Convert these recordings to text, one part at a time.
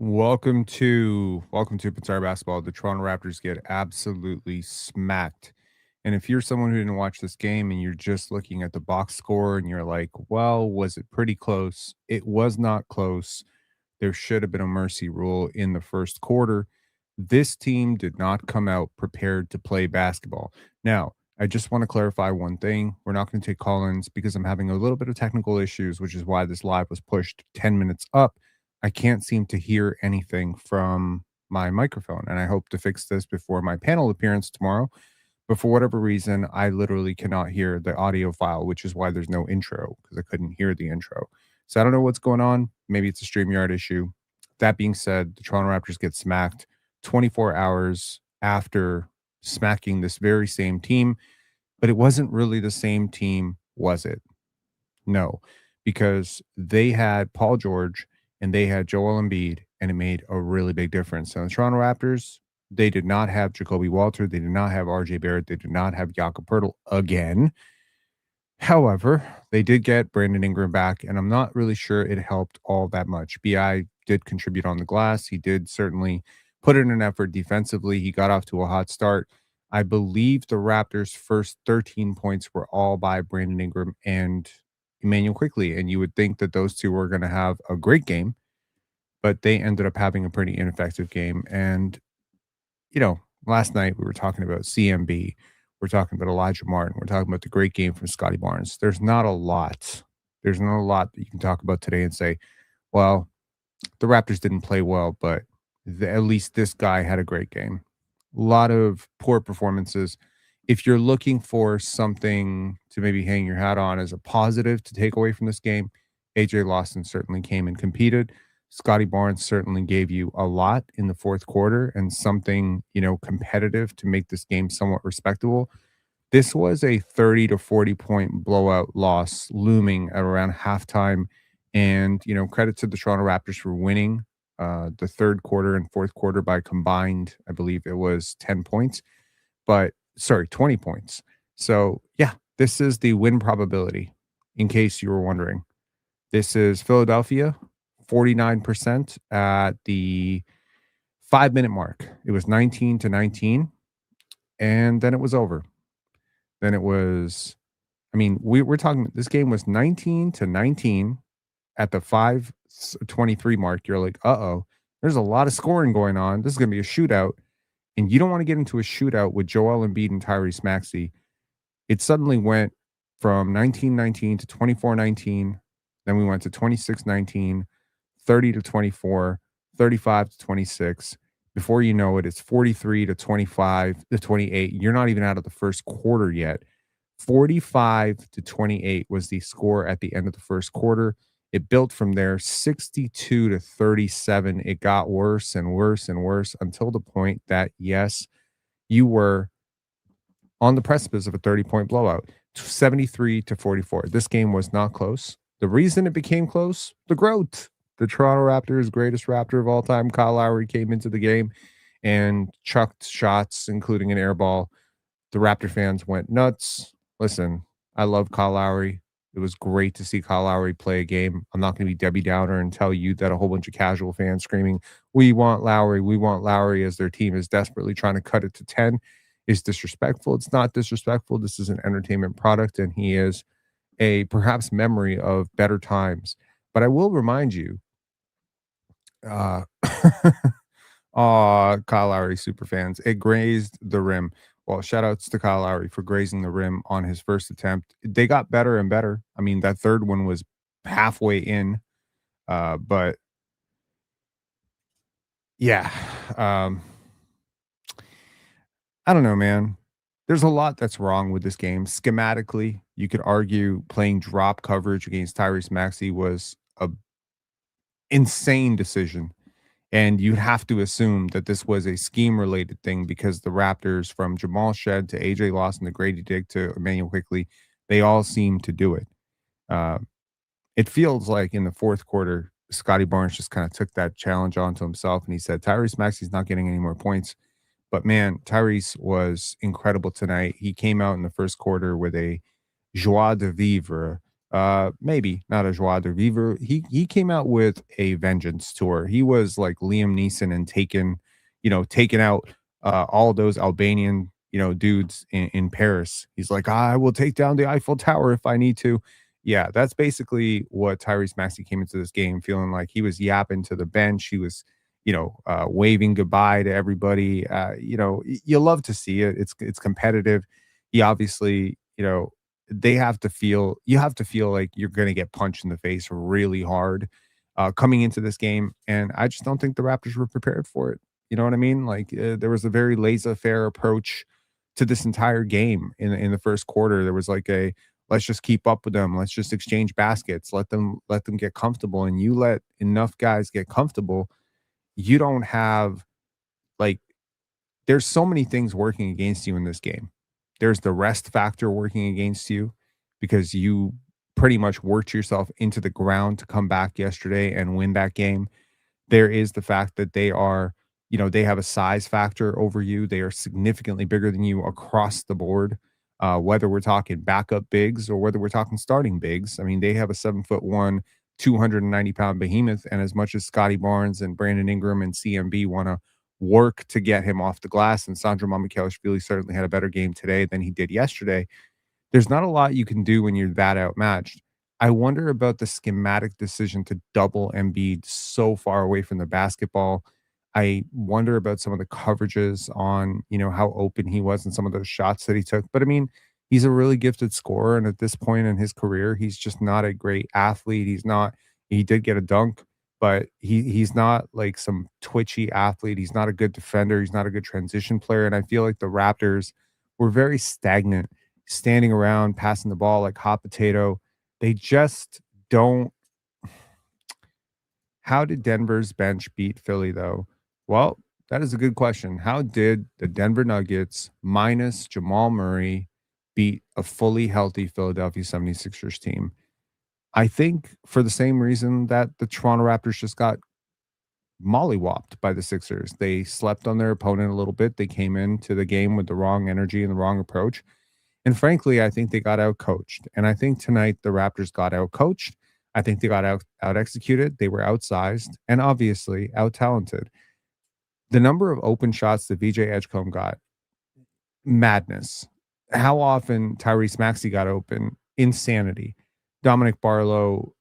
Welcome to PENSARE Basketball. The Toronto Raptors get absolutely smacked. And if you're someone who didn't watch this game and you're just looking at the box score and you're like, well, was it pretty close? It was not close. There should have been a mercy rule in the first quarter. This team did not come out prepared to play basketball. Now, I just want to clarify one thing. We're not going to take call-ins because I'm having a little bit of technical issues, which is why this live was pushed 10 minutes up. I can't seem to hear anything from my microphone, and I hope to fix this before my panel appearance tomorrow. But for whatever reason, I literally cannot hear the audio file, which is why there's no intro because I couldn't hear the intro. So I don't know what's going on. Maybe it's a StreamYard issue. That being said, the Toronto Raptors get smacked 24 hours after smacking this very same team, but it wasn't really the same team, was it? No, because they had Paul George and they had Joel Embiid, and it made a really big difference. So the Toronto Raptors, they did not have Jacoby Walter, they did not have RJ Barrett, they did not have Jakob Poeltl again. However, they did get Brandon Ingram back, and I'm not really sure it helped all that much. BI did contribute on the glass. He did certainly put in an effort defensively. He got off to a hot start. I believe the Raptors' first 13 points were all by Brandon Ingram and Emmanuel Quickly, and you would think that those two were going to have a great game, but they ended up having a pretty ineffective game. And last night we were talking about CMB. We're talking about Elijah Martin. We're talking about the great game from Scottie Barnes. There's not a lot. There's not a lot that you can talk about today and say, well, the Raptors didn't play well, but at least this guy had a great game. A lot of poor performances. If you're looking for something to maybe hang your hat on as a positive to take away from this game, AJ Lawson certainly came and competed. Scottie Barnes certainly gave you a lot in the fourth quarter and something, competitive to make this game somewhat respectable. This was a 30 to 40 point blowout loss looming at around halftime. And, credit to the Toronto Raptors for winning the third quarter and fourth quarter by combined, I believe it was 10 points, but sorry, 20 points. So, yeah, this is the win probability, in case you were wondering. This is Philadelphia, 49% at the 5-minute mark. It was 19-19, and then it was over. Then it was, we're talking, this game was 19-19 at the 5:23 mark. You're like, uh-oh, there's a lot of scoring going on. This is going to be a shootout. And you don't want to get into a shootout with Joel Embiid and Tyrese Maxey. It suddenly went from 19-19 to 24-19. Then we went to 26-19, 30-24, 35-26. Before you know it, it's 43-25 to 28. You're not even out of the first quarter yet. 45-28 was the score at the end of the first quarter. It built from there, 62-37. It got worse and worse and worse until the point that, yes, you were on the precipice of a 30-point blowout, 73-44. This game was not close. The reason it became close, the growth. The Toronto Raptors' greatest Raptor of all time, Kyle Lowry, came into the game and chucked shots, including an air ball. The Raptor fans went nuts. Listen, I love Kyle Lowry. It was great to see Kyle Lowry play a game. I'm not going to be Debbie Downer and tell you that a whole bunch of casual fans screaming, we want Lowry, as their team is desperately trying to cut it to 10 is disrespectful. It's not disrespectful. This is an entertainment product, and he is a perhaps memory of better times. But I will remind you, Kyle Lowry super fans, it grazed the rim. Well, shout outs to Kyle Lowry for grazing the rim on his first attempt. They got better and better. That third one was halfway in. But yeah, I don't know, man. There's a lot that's wrong with this game. Schematically, you could argue playing drop coverage against Tyrese Maxey was a insane decision. And you'd have to assume that this was a scheme-related thing because the Raptors, from Jamal Shed to AJ Lawson to Grady Dick to Emmanuel Quickly, they all seem to do it. It feels like in the fourth quarter, Scottie Barnes just kind of took that challenge onto himself, and he said, Tyrese Maxey's not getting any more points. But, man, Tyrese was incredible tonight. He came out in the first quarter with a joie de vivre, Maybe not a joie de vivre. He came out with a vengeance tour. He was like Liam Neeson and taken out all those Albanian, dudes in Paris. He's like, I will take down the Eiffel Tower if I need to. Yeah, that's basically what Tyrese Maxey came into this game feeling like. He was yapping to the bench. He was, waving goodbye to everybody. You love to see it. It's competitive. He obviously, you have to feel like you're going to get punched in the face really hard coming into this game. And I just don't think the Raptors were prepared for it. You know what I mean? Like there was a very laissez-faire approach to this entire game in the first quarter. There was like a let's just keep up with them. Let's just exchange baskets. Let them get comfortable. And you let enough guys get comfortable, you don't have like there's so many things working against you in this game. There's the rest factor working against you because you pretty much worked yourself into the ground to come back yesterday and win that game. There is the fact that they have a size factor over you. They are significantly bigger than you across the board. Whether we're talking backup bigs or whether we're talking starting bigs. I mean, they have a 7'1", 290-pound behemoth. And as much as Scottie Barnes and Brandon Ingram and CMB want to work to get him off the glass, and Sandro Mamukelashvili certainly had a better game today than he did yesterday, there's not a lot you can do when you're that outmatched. I wonder about the schematic decision to double Embiid so far away from the basketball. I wonder about some of the coverages on, how open he was and some of those shots that he took. But I mean, he's a really gifted scorer. And at this point in his career, he's just not a great athlete. He did get a dunk, but he's not like some twitchy athlete. He's not a good defender. He's not a good transition player. And I feel like the Raptors were very stagnant, standing around, passing the ball like hot potato. They just don't. How did Denver's bench beat Philly, though? Well, that is a good question. How did the Denver Nuggets minus Jamal Murray beat a fully healthy Philadelphia 76ers team? I think for the same reason that the Toronto Raptors just got mollywopped by the Sixers. They slept on their opponent a little bit. They came into the game with the wrong energy and the wrong approach. And frankly, I think they got out coached. And I think tonight the Raptors got out coached. I think they got out executed. They were outsized and obviously out talented. The number of open shots that VJ Edgecombe got, madness. How often Tyrese Maxey got open, insanity. Dominic Barlow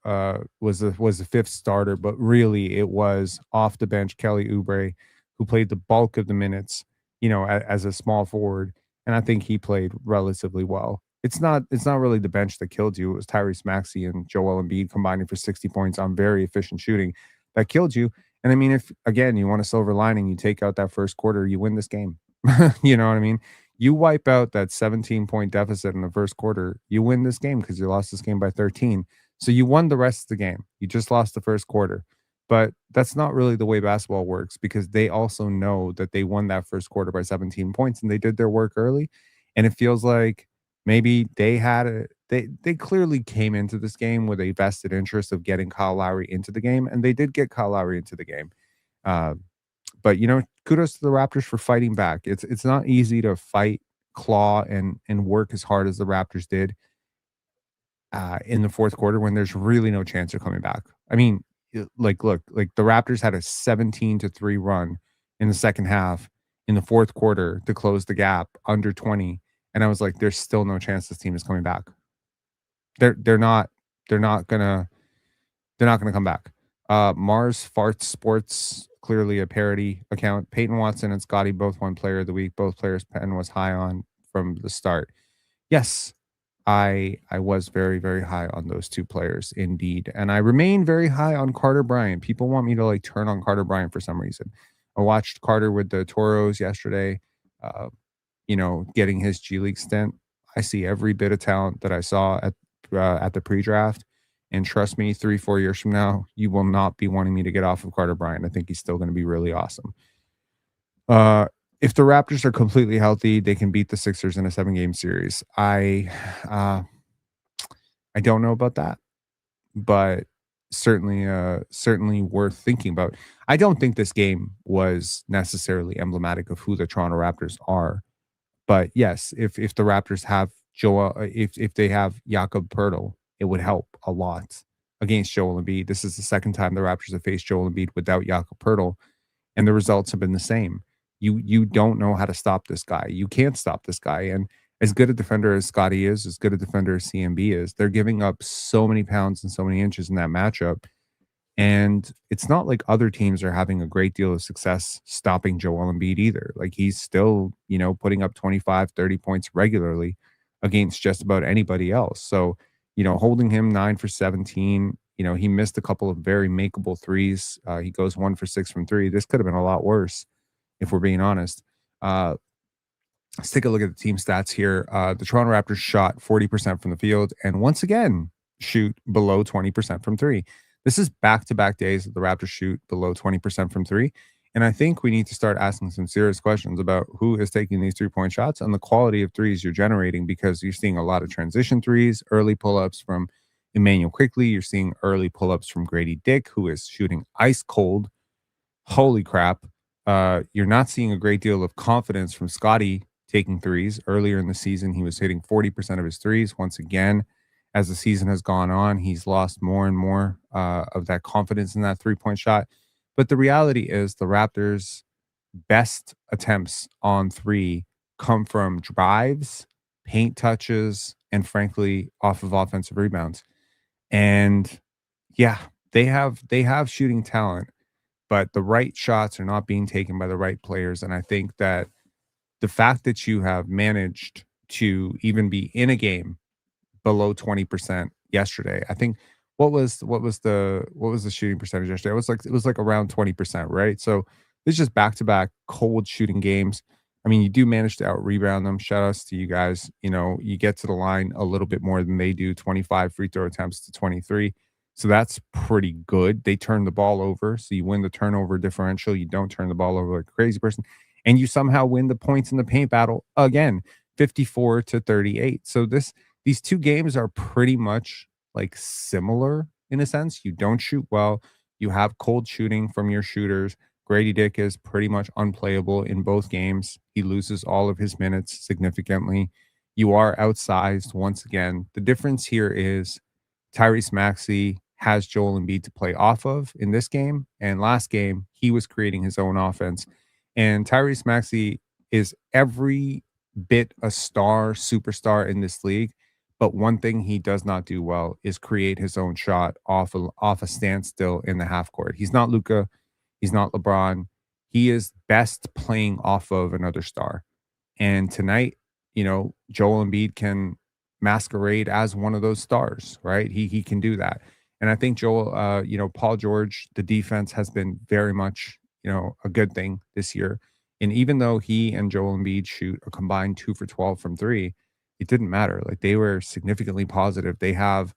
was the fifth starter, but really it was off the bench Kelly Oubre who played the bulk of the minutes, as a small forward, and I think he played relatively well. It's not really the bench that killed you. It was Tyrese Maxey and Joel Embiid combining for 60 points on very efficient shooting that killed you. And I mean, if again you want a silver lining, you take out that first quarter, you win this game. You know what I mean? You wipe out that 17-point deficit in the first quarter, you win this game because you lost this game by 13. So you won the rest of the game. You just lost the first quarter. But that's not really the way basketball works because they also know that they won that first quarter by 17 points and they did their work early. And it feels like maybe they clearly came into this game with a vested interest of getting Kyle Lowry into the game, and they did get Kyle Lowry into the game. But kudos to the Raptors for fighting back. It's not easy to fight, claw, and work as hard as the Raptors did in the fourth quarter when there's really no chance of coming back. I mean, look, like the Raptors had a 17-3 run in the second half in the fourth quarter to close the gap under 20, and I was like, there's still no chance this team is coming back. They're not gonna come back. Mars Farts Sports, clearly a parody account. Peyton Watson and Scottie both won Player of the Week. Both players Penn was high on from the start. Yes, I was very, very high on those two players indeed. And I remain very high on Carter Bryant. People want me to like turn on Carter Bryant for some reason. I watched Carter with the Toros yesterday, getting his G League stint. I see every bit of talent that I saw at the pre-draft. And trust me, 3-4 years from now, you will not be wanting me to get off of Carter Bryant. I think he's still going to be really awesome. If the Raptors are completely healthy, they can beat the Sixers in a 7-game series. I don't know about that, but certainly worth thinking about. I don't think this game was necessarily emblematic of who the Toronto Raptors are, but yes, if the Raptors have if they have Jakob Poeltl, it would help a lot against Joel Embiid. This is the second time the Raptors have faced Joel Embiid without Jakob Poeltl, and the results have been the same. You don't know how to stop this guy. You can't stop this guy. And as good a defender as Scottie is, as good a defender as CMB is, they're giving up so many pounds and so many inches in that matchup. And it's not like other teams are having a great deal of success stopping Joel Embiid either. Like he's still, putting up 25, 30 points regularly against just about anybody else. So, holding him 9 for 17, he missed a couple of very makeable threes. He goes 1 for 6 from three. This could have been a lot worse if we're being honest. Uh, let's take a look at the team stats here. The Toronto Raptors shot 40% from the field and once again shoot below 20% from three. This is back-to-back days that the Raptors shoot below 20% from three. And I think we need to start asking some serious questions about who is taking these three-point shots and the quality of threes you're generating, because you're seeing a lot of transition threes, early pull-ups from Emmanuel Quickly. You're seeing early pull-ups from Grady Dick, who is shooting ice cold. Holy crap. You're not seeing a great deal of confidence from Scottie taking threes. Earlier in the season, he was hitting 40% of his threes. Once again, as the season has gone on, he's lost more and more of that confidence in that three-point shot. But the reality is the Raptors' best attempts on three come from drives, paint touches, and frankly, off of offensive rebounds. And yeah, they have shooting talent, but the right shots are not being taken by the right players. And I think that the fact that you have managed to even be in a game below 20% yesterday. I think what was the shooting percentage yesterday? It was like around 20%, right? So it's just back-to-back cold shooting games. I mean, you do manage to out rebound them. Shout outs to you guys. You get to the line a little bit more than they do, 25 free throw attempts to 23. So that's pretty good. They turn the ball over. So you win the turnover differential. You don't turn the ball over like a crazy person. And you somehow win the points in the paint battle again, 54-38. So these two games are pretty much like similar in a sense. You don't shoot well. You have cold shooting from your shooters. Grady Dick is pretty much unplayable in both games. He loses all of his minutes significantly. You are outsized once again. The difference here is Tyrese Maxey has Joel Embiid to play off of in this game. And last game, he was creating his own offense. And Tyrese Maxey is every bit a superstar in this league. But one thing he does not do well is create his own shot off a standstill in the half court. He's not Luka. He's not LeBron. He is best playing off of another star. And tonight, Joel Embiid can masquerade as one of those stars, right? He can do that. And I think Paul George, the defense has been very much, a good thing this year. And even though he and Joel Embiid shoot a combined 2 for 12 from three, it didn't matter. Like they were significantly positive. They have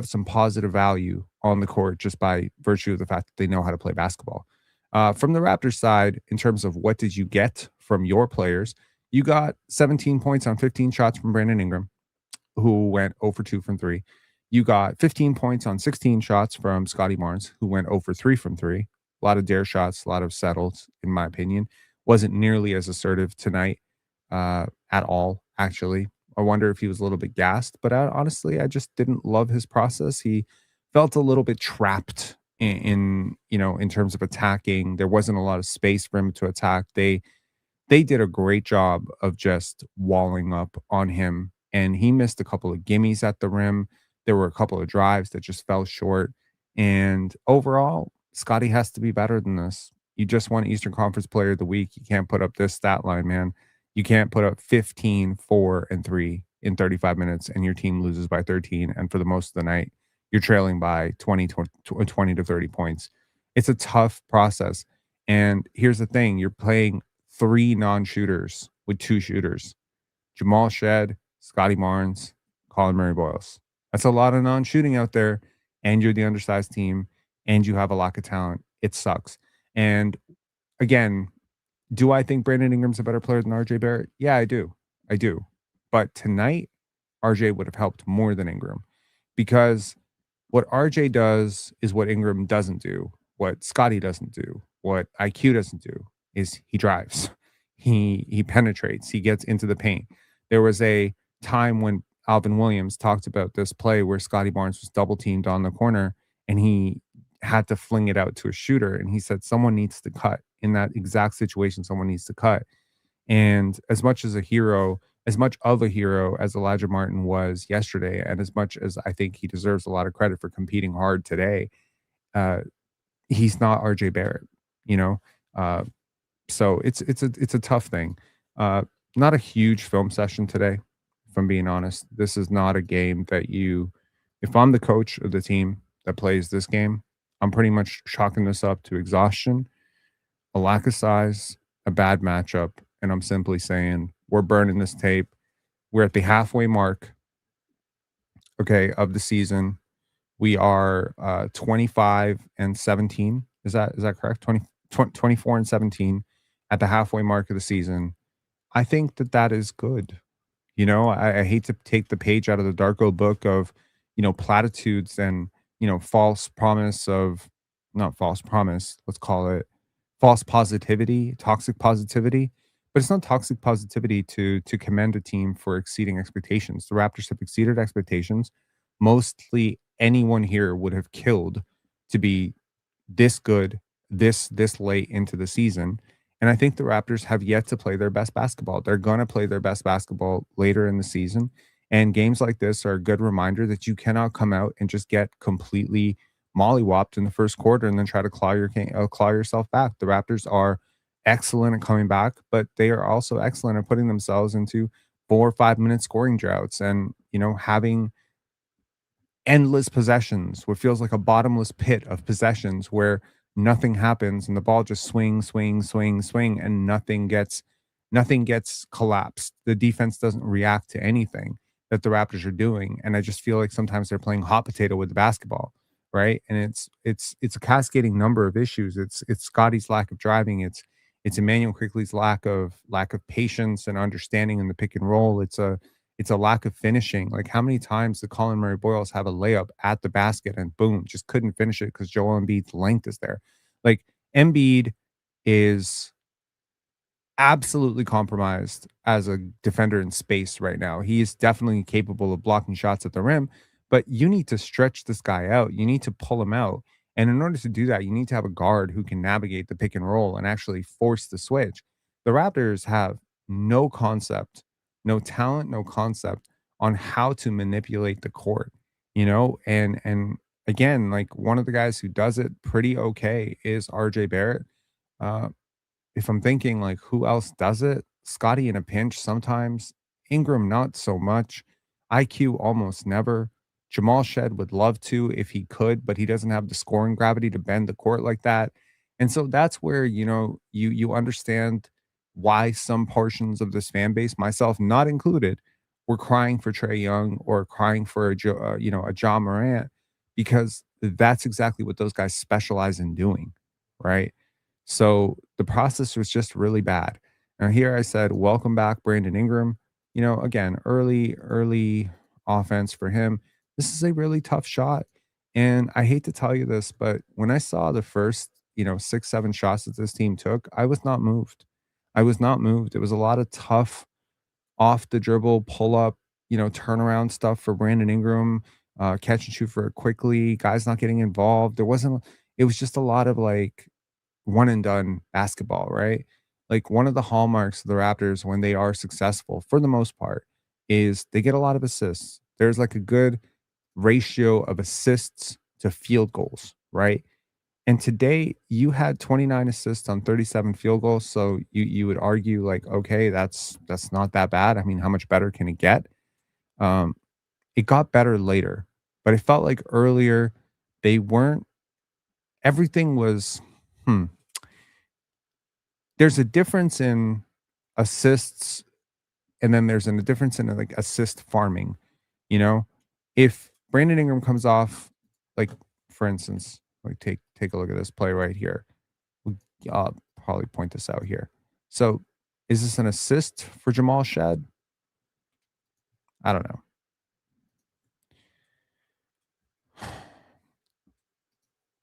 some positive value on the court just by virtue of the fact that they know how to play basketball. From the Raptors side, in terms of what did you get from your players, you got 17 points on 15 shots from Brandon Ingram, who went 0 for 2 from three. You got 15 points on 16 shots from Scottie Barnes, who went 0 for 3 from three. A lot of dare shots, a lot of settles, in my opinion. Wasn't nearly as assertive tonight at all, actually. I wonder if he was a little bit gassed, but honestly, I just didn't love his process. He felt a little bit trapped in terms of attacking. There wasn't a lot of space for him to attack. They did a great job of just walling up on him, and he missed a couple of gimmies at the rim. There were a couple of drives that just fell short. And overall, Scottie has to be better than this. You just won Eastern Conference Player of the Week. You can't put up this stat line, man. You can't put up 15, 4, and 3 in 35 minutes and your team loses by 13. And for the most of the night, you're trailing by 20 to 30 points. It's a tough process. And here's the thing. You're playing 3 non-shooters with 2 shooters. Jamal Shed, Scottie Barnes, Colin Murray-Boyles. That's a lot of non-shooting out there. And you're the undersized team. And you have a lack of talent. It sucks. And again, do I think Brandon Ingram's a better player than RJ Barrett? Yeah, I do. I do. But tonight, RJ would have helped more than Ingram, because what RJ does is what Ingram doesn't do, what Scottie doesn't do, what IQ doesn't do is he drives. He penetrates. He gets into the paint. There was a time when Alvin Williams, talked about this play where Scottie Barnes was double teamed on the corner and he had to fling it out to a shooter. And he said, someone needs to cut in that exact situation. Someone needs to cut. And as much of a hero as Elijah Martin was yesterday, and as much as I think he deserves a lot of credit for competing hard today, uh, he's not RJ Barrett, you know? Uh, so it's a tough thing. Uh, Not a huge film session today, if I'm being honest. This is not a game that you if I'm the coach of the team that plays this game, I'm pretty much chalking this up to exhaustion, a lack of size, a bad matchup, and I'm simply saying we're burning this tape. We're at the halfway mark, okay, of the season. We are 25 and 17. Is that correct? 24 and 17 at the halfway mark of the season. I think that that is good. I hate to take the page out of the Darko book of, platitudes and, false promise of not false promise, let's call it false positivity, toxic positivity. But it's not toxic positivity to commend a team for exceeding expectations. The Raptors have exceeded expectations. Mostly anyone here would have killed to be this good this late into the season. And I think the Raptors have yet to play their best basketball. They're going to play their best basketball later in the season. And games like this are a good reminder that you cannot come out and just get completely mollywopped in the first quarter and then try to claw yourself back. The Raptors are excellent at coming back, but they are also excellent at putting themselves into 4 or 5 minute scoring droughts and, having endless possessions, what feels like a bottomless pit of possessions where nothing happens and the ball just swing, and nothing gets collapsed. The defense doesn't react to anything that the Raptors are doing. And I just feel like sometimes they're playing hot potato with the basketball, right? And it's a cascading number of issues. It's Scotty's lack of driving. It's Emmanuel Quickley's lack of patience and understanding in the pick and roll. It's a lack of finishing. Like, how many times did Colin Murray Boyles have a layup at the basket and boom, just couldn't finish it because Joel Embiid's length is there? Like, Embiid is absolutely compromised as a defender in space right now. He is definitely capable of blocking shots at the rim, but you need to stretch this guy out. You need to pull him out. And in order to do that, you need to have a guard who can navigate the pick and roll and actually force the switch. The Raptors have no concept, no talent, no concept on how to manipulate the court, and again, like, one of the guys who does it pretty okay is RJ Barrett. Uh, if I'm thinking like who else does it, Scotty in a pinch sometimes, Ingram not so much, IQ almost never. Jamal Shed would love to if he could, but he doesn't have the scoring gravity to bend the court like that. And so that's where, you understand why some portions of this fan base, myself not included, were crying for Trey Young or crying for a John Morant, because that's exactly what those guys specialize in doing, right? So the process was just really bad. Now here I said, welcome back, Brandon Ingram. Again, early offense for him. This is a really tough shot. And I hate to tell you this, but when I saw the first, 6, 7 shots that this team took, I was not moved. I was not moved. It was a lot of tough off the dribble, pull up, turnaround stuff for Brandon Ingram, catch and shoot for it quickly, guys not getting involved. It was just a lot of like one and done basketball, right? Like, one of the hallmarks of the Raptors when they are successful, for the most part, is they get a lot of assists. There's like a good ratio of assists to field goals, right? And today you had 29 assists on 37 field goals. So you would argue like, okay, that's not that bad. I mean, how much better can it get? Um, it got better later, but it felt like earlier they weren't. Everything was. Hmm, there's a difference in assists, and then there's a difference in like assist farming. You know, if Brandon Ingram comes off, like, for instance, like, take a look at this play right here. I'll probably point this out here. So, is this an assist for Jamal Shed? I don't know.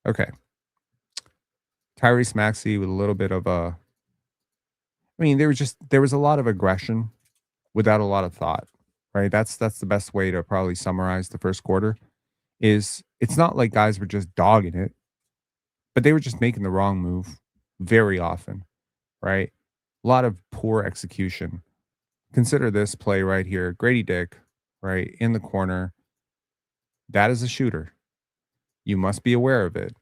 Okay, Tyrese Maxey with a little bit of a. I mean, there was a lot of aggression without a lot of thought, right? That's the best way to probably summarize the first quarter. Is it's not like guys were just dogging it, but they were just making the wrong move very often, right? A lot of poor execution. Consider this play right here. Grady Dick, right, in the corner. That is a shooter. You must be aware of it,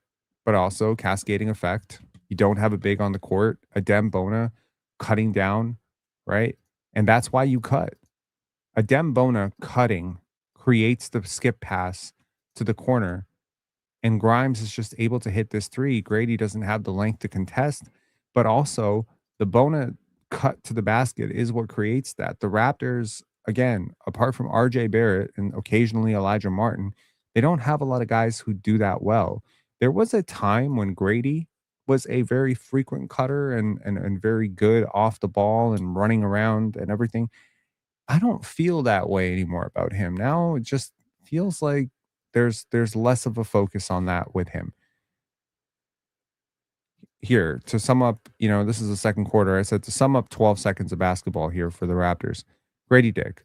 but also cascading effect. You don't have a big on the court, a Dem Bona cutting down, right? And that's why you cut. A Dem Bona cutting creates the skip pass to the corner, and Grimes is just able to hit this three. Grady doesn't have the length to contest, but also the Bona cut to the basket is what creates that. The Raptors, again, apart from RJ Barrett and occasionally Elijah Martin, they don't have a lot of guys who do that well. There was a time when Grady was a very frequent cutter and very good off the ball and running around and everything. I don't feel that way anymore about him. Now it just feels like there's less of a focus on that with him. Here, to sum up, this is the second quarter. I said to sum up 12 seconds of basketball here for the Raptors. Grady Dick.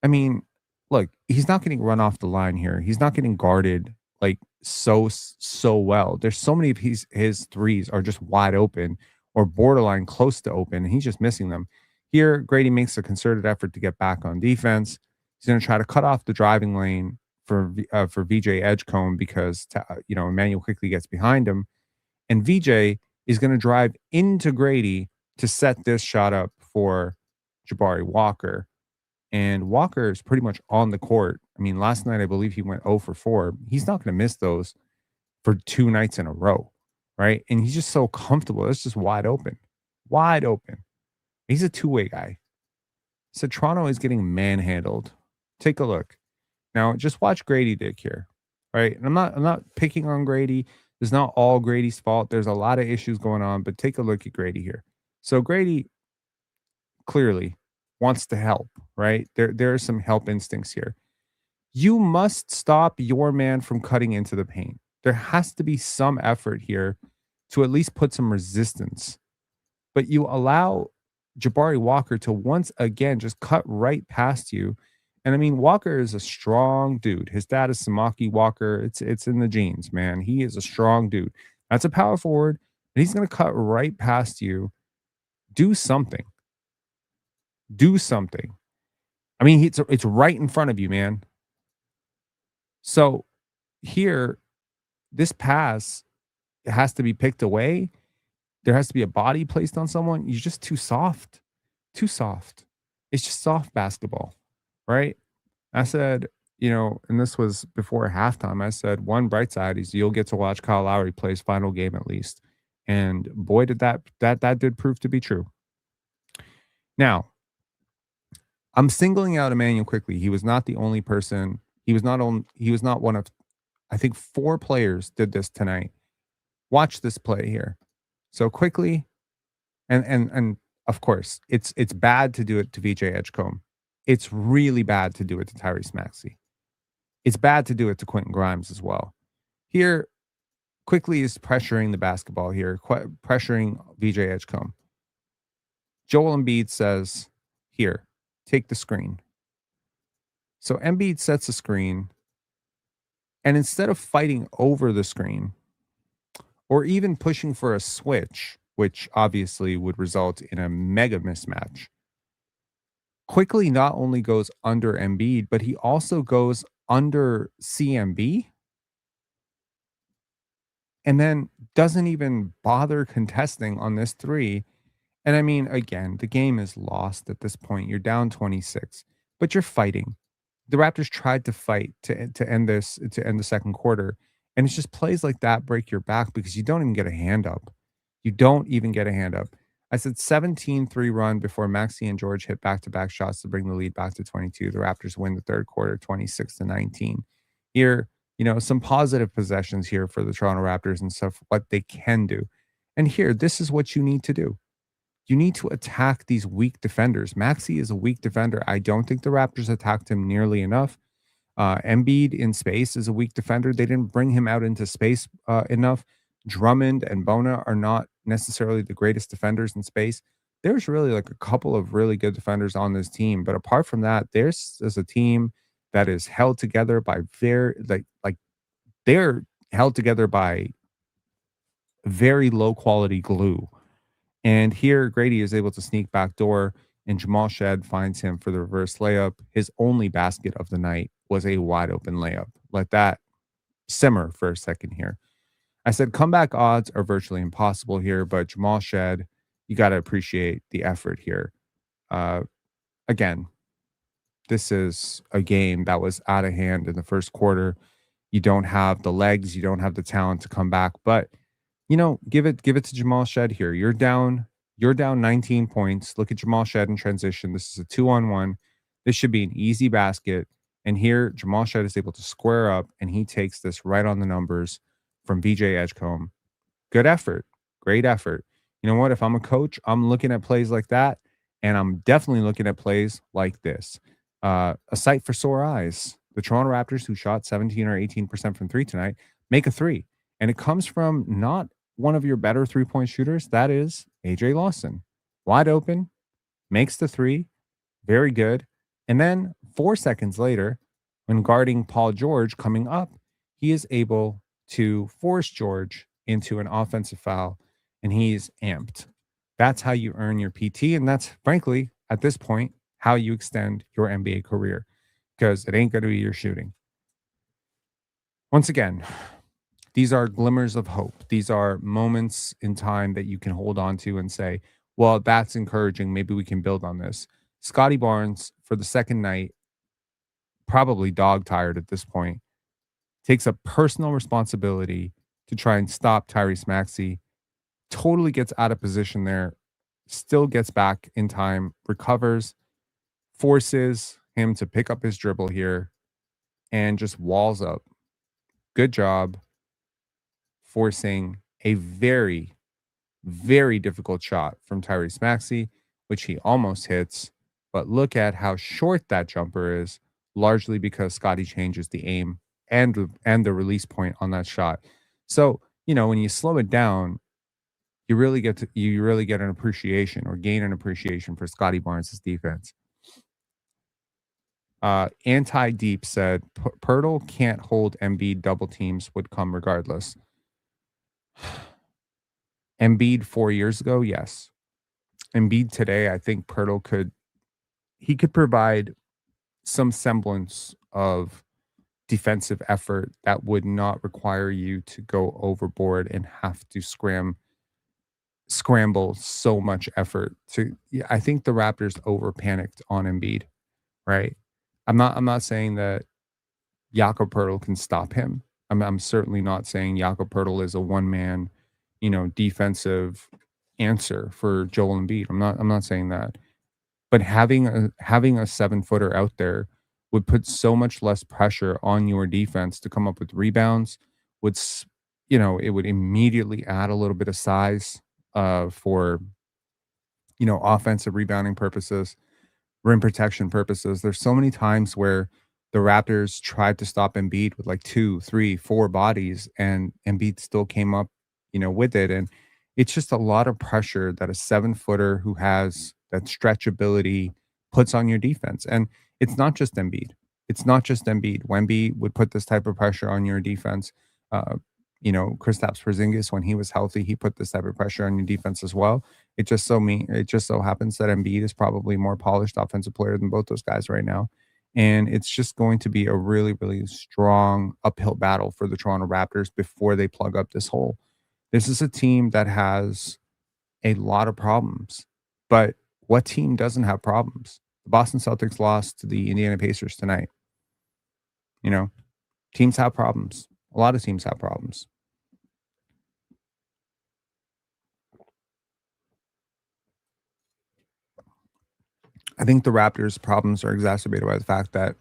I mean, look, he's not getting run off the line here. He's not getting guarded like so well. There's so many of his threes are just wide open or borderline close to open, and he's just missing them. Here, Grady makes a concerted effort to get back on defense. He's going to try to cut off the driving lane for VJ Edgecombe because Emmanuel quickly gets behind him, and VJ is going to drive into Grady to set this shot up for Jabari Walker. And Walker is pretty much on the court. I mean, last night I believe he went 0 for 4. He's not going to miss those for 2 nights in a row, right? And he's just so comfortable. It's just wide open, wide open. He's a two-way guy. So Toronto is getting manhandled. Take a look. Now, just watch Grady Dick here, right? And I'm not picking on Grady. It's not all Grady's fault. There's a lot of issues going on, but take a look at Grady here. So Grady clearly wants to help, right? There are some help instincts here. You must stop your man from cutting into the paint. There has to be some effort here to at least put some resistance. But you allow Jabari Walker to once again just cut right past you. And I mean, Walker is a strong dude. His dad is Samaki Walker. It's in the genes, man. He is a strong dude. That's a power forward, and he's going to cut right past you. Do something. Do something. I mean, it's right in front of you, man. So here, this pass has to be picked away. There has to be a body placed on someone. You're just too soft. Too soft. It's just soft basketball, right? I said, and this was before halftime, I said one bright side is you'll get to watch Kyle Lowry play his final game at least. And boy, did that did prove to be true. Now, I'm singling out Emmanuel quickly. He was not the only person. He was not one of, I think, 4 players did this tonight. Watch this play here. So quickly, and of course, it's bad to do it to VJ Edgecombe. It's really bad to do it to Tyrese Maxey. It's bad to do it to Quentin Grimes as well. Here, quickly is pressuring the basketball here, pressuring VJ Edgecombe. Joel Embiid says, here, take the screen. So Embiid sets a screen, and instead of fighting over the screen or even pushing for a switch, which obviously would result in a mega mismatch, quickly not only goes under Embiid, but he also goes under CMB and then doesn't even bother contesting on this three. And I mean, again, the game is lost at this point. You're down 26, but you're fighting. The Raptors tried to fight to end the second quarter. And it's just plays like that break your back because you don't even get a hand up. You don't even get a hand up. I said 17-3 run before Maxey and George hit back-to-back shots to bring the lead back to 22. The Raptors win the third quarter 26-19. Here, some positive possessions here for the Toronto Raptors and stuff, what they can do. And here, this is what you need to do. You need to attack these weak defenders. Maxey is a weak defender. I don't think the Raptors attacked him nearly enough. Embiid in space is a weak defender. They didn't bring him out into space enough. Drummond and Bona are not necessarily the greatest defenders in space. there's really like a couple of really good defenders on this team. But apart from that, there's a team that is held together by they're held together by very low quality glue. And here Grady is able to sneak back door, and Jamal Shed finds him for the reverse layup. His only basket of the night was a wide open layup. Let that simmer for a second here. I said comeback odds are virtually impossible here, but Jamal Shed, you got to appreciate the effort here. Uh, again, this is a game that was out of hand in the first quarter. You don't have the legs, you don't have the talent to come back, but give it to Jamal Shed here. You're down 19 points. Look at Jamal Shed in transition. This is a 2-on-1. This should be an easy basket. And here Jamal Shed is able to square up and he takes this right on the numbers from VJ Edgecombe. Good effort. Great effort. You know what? If I'm a coach, I'm looking at plays like that, and I'm definitely looking at plays like this. A sight for sore eyes. The Toronto Raptors, who shot 17 or 18% from three tonight, make a three. And it comes from not one of your better three-point shooters. That is AJ Lawson. Wide open, makes the three. Very good. And then 4 seconds later, when guarding Paul George coming up, he is able to force George into an offensive foul, and he's amped. That's how you earn your PT. And that's, frankly, at this point, how you extend your NBA career, because it ain't going to be your shooting. Once again, these are glimmers of hope. These are moments in time that you can hold on to and say, well, that's encouraging. Maybe we can build on this. Scottie Barnes, for the second night, probably dog tired at this point, takes a personal responsibility to try and stop Tyrese Maxey, totally gets out of position there, still gets back in time, recovers, forces him to pick up his dribble here, and just walls up. Good job forcing a very, very difficult shot from Tyrese Maxey, which he almost hits. But look at how short that jumper is, largely because Scottie changes the aim and the release point on that shot. So, when you slow it down, you really get an appreciation or gain an appreciation for Scottie Barnes' defense. Anti Deep said Pirtle can't hold Embiid, double teams would come regardless. Embiid 4 years ago, yes. Embiid today, I think Pirtle could provide some semblance of defensive effort that would not require you to go overboard and have to scramble so much effort to. Yeah, I think the Raptors over panicked on Embiid, right? I'm not saying that Jakob Poeltl can stop him. I'm certainly not saying Jakob Poeltl is a one man, defensive answer for Joel Embiid. I'm not saying that. But having a 7-footer out there would put so much less pressure on your defense to come up with rebounds. It would immediately add a little bit of size for offensive rebounding purposes, rim protection purposes. There's so many times where the Raptors tried to stop Embiid with like 2, 3, 4 bodies, and Embiid still came up, with it. And it's just a lot of pressure that a 7-footer who has that stretch ability puts on your defense. And it's not just Embiid. It's not just Embiid. Wemby would put this type of pressure on your defense. Kristaps Porzingis, when he was healthy, he put this type of pressure on your defense as well. It just so happens that Embiid is probably more polished offensive player than both those guys right now. And it's just going to be a really, really strong uphill battle for the Toronto Raptors before they plug up this hole. This is a team that has a lot of problems, but what team doesn't have problems? The Boston Celtics lost to the Indiana Pacers tonight. Teams have problems. A lot of teams have problems. I think the Raptors' problems are exacerbated by the fact that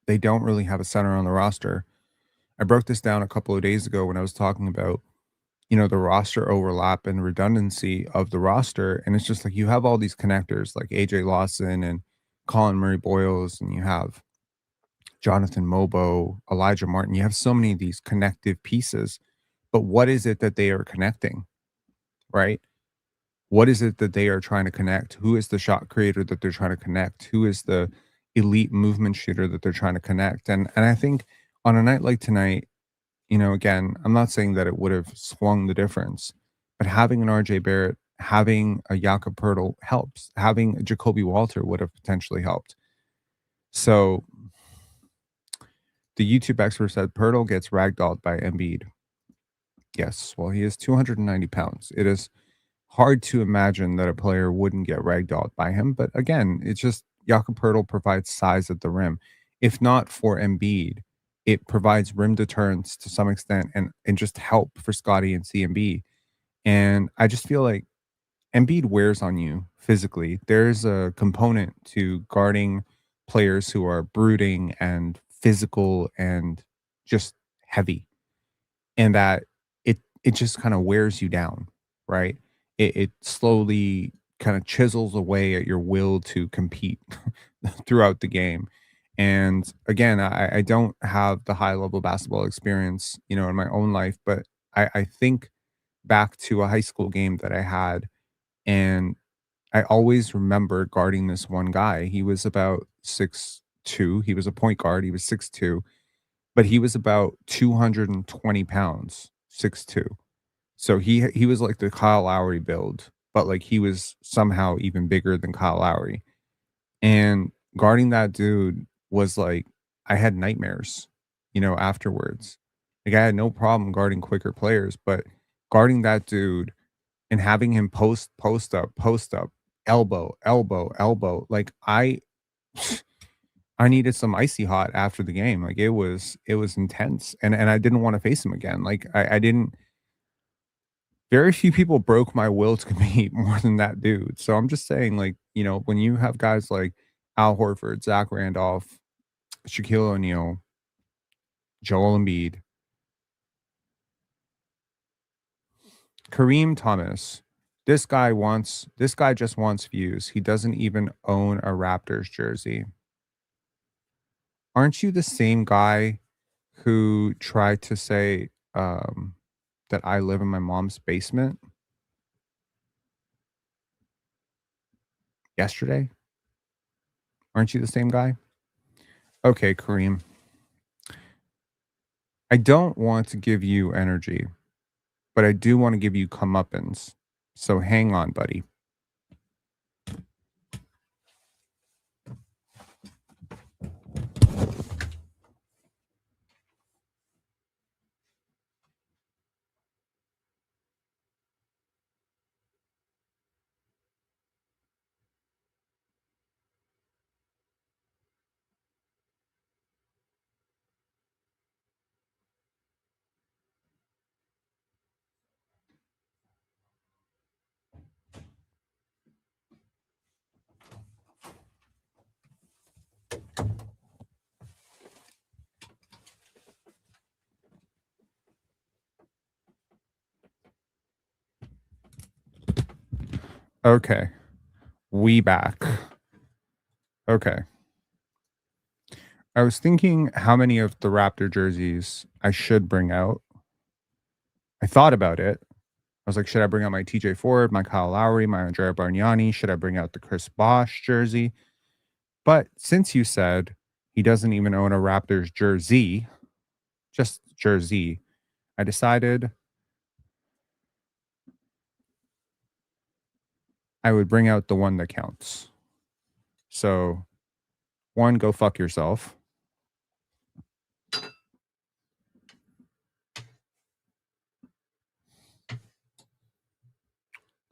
they don't really have a center on the roster. I broke this down a couple of days ago when I was talking about, the roster overlap and redundancy of the roster. And it's just like you have all these connectors like AJ Lawson and Colin Murray Boyles, and you have Jonathan Mobo, Elijah Martin. You have so many of these connective pieces, but what is it that they are connecting, right? What is it that they are trying to connect? Who is the shot creator that they're trying to connect? Who is the elite movement shooter that they're trying to connect? And I think on a night like tonight, again, I'm not saying that it would have swung the difference, but having an RJ Barrett, having a Jakob Poeltl helps. Having a Jacoby Walter would have potentially helped. So the YouTube expert said Poeltl gets ragdolled by Embiid. Yes, well, he is 290 pounds. It is hard to imagine that a player wouldn't get ragdolled by him. But again, it's just Jakob Poeltl provides size at the rim. If not for Embiid, it provides rim deterrence to some extent and just help for Scottie and CMB. And I just feel like Embiid wears on you physically. There's a component to guarding players who are brooding and physical and just heavy, and that it just kind of wears you down, right? It slowly kind of chisels away at your will to compete throughout the game. And again, I don't have the high level basketball experience, in my own life, but I think back to a high school game that I had, and I always remember guarding this one guy. He was about 6'2". He was a point guard. He was 6'2", but he was about 220 pounds, 6'2". So he was like the Kyle Lowry build, but like he was somehow even bigger than Kyle Lowry. And guarding that dude was like I had nightmares, afterwards. Like I had no problem guarding quicker players, but guarding that dude and having him post up, elbow, elbow, elbow. Like I needed some icy hot after the game. Like it was intense. And I didn't want to face him again. Like I didn't very few people broke my will to compete more than that dude. So I'm just saying, like, when you have guys like Al Horford, Zach Randolph, Shaquille O'Neal, Joel Embiid, Kareem Thomas, this guy just wants views. He doesn't even own a Raptors jersey. Aren't you the same guy who tried to say that I live in my mom's basement yesterday? Aren't you the same guy? Okay, Kareem. I don't want to give you energy, but I do want to give you comeuppance. So hang on, buddy. Okay. We back. Okay. I was thinking how many of the Raptor jerseys I should bring out. I thought about it. I was like, should I bring out my TJ Ford, my Kyle Lowry, my Andrea Bargnani? Should I bring out the Chris Bosh jersey? But since you said he doesn't even own a Raptors jersey, just jersey, I decided I would bring out the one that counts. So, one, go fuck yourself.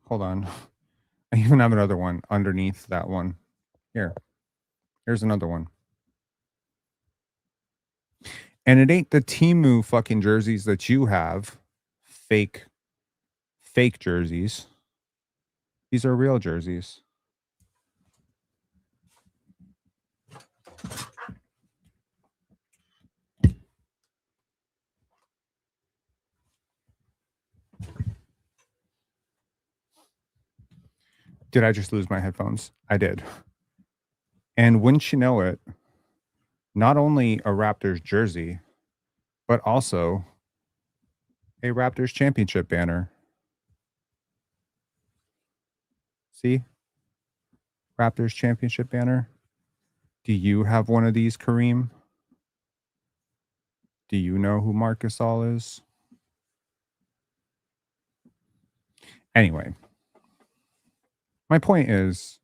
Hold on. I even have another one underneath that one. Here's another one. And it ain't the Timu fucking jerseys that you have. Fake jerseys. These are real jerseys. Did I just lose my headphones? I did. And wouldn't you know it, not only a Raptors jersey, but also a Raptors championship banner. See? Raptors championship banner. Do you have one of these, Kareem? Do you know who Marc Gasol is? Anyway, my point is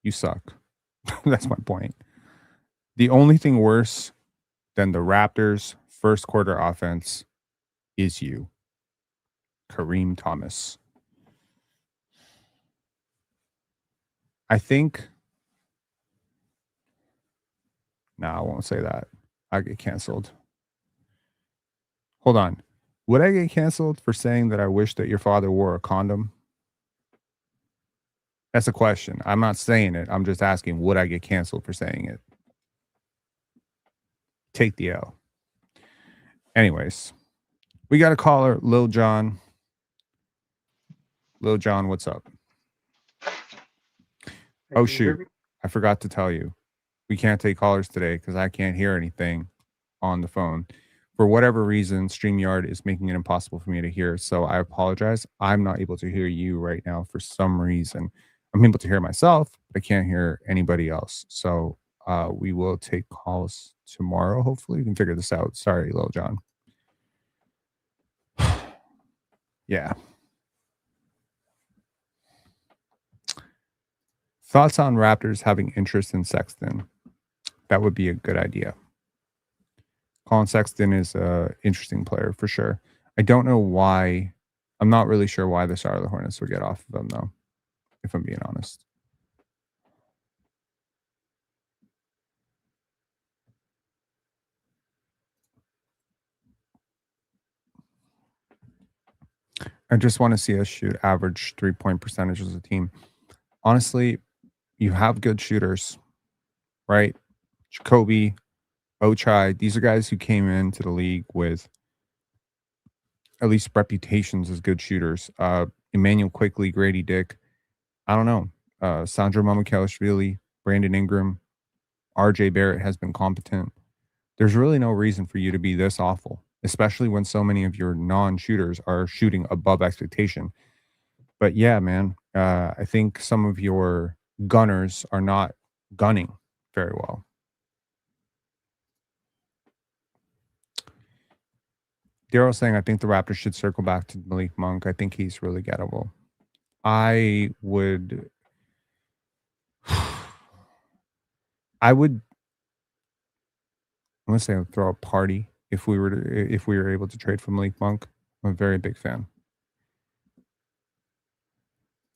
you suck. That's my point. The only thing worse than the Raptors' first quarter offense is you, Kareem Thomas. I think. No, I won't say that. I get canceled. Hold on. Would I get canceled for saying that I wish that your father wore a condom? That's a question. I'm not saying it. I'm just asking, would I get canceled for saying it? Take the L. Anyways, we got a caller, Lil John. Lil John, what's up? Oh, shoot. I forgot to tell you. We can't take callers today because I can't hear anything on the phone. For whatever reason, StreamYard is making it impossible for me to hear. So I apologize. I'm not able to hear you right now for some reason. I'm able to hear myself, but I can't hear anybody else. So we will take calls tomorrow. Hopefully we can figure this out. Sorry, Lil John. Yeah. Thoughts on Raptors having interest in Sexton? That would be a good idea. Colin Sexton is an interesting player for sure. I don't know why. I'm not really sure why the Charlotte Hornets would get off of him, though, if I'm being honest. I just want to see us shoot average 3-point percentage as a team. Honestly, you have good shooters, right? Jacoby, Ochai, these are guys who came into the league with at least reputations as good shooters. Emmanuel Quickly, Grady Dick, I don't know. Sandro Mamukelashvili, Brandon Ingram, RJ Barrett has been competent. There's really no reason for you to be this awful, especially when so many of your non-shooters are shooting above expectation. But yeah, man, I think some of your gunners are not gunning very well. Daryl's saying, I think the Raptors should circle back to Malik Monk. I think he's really gettable. I would I'm gonna say I'd throw a party if we were able to trade for Malik Monk. I'm a very big fan.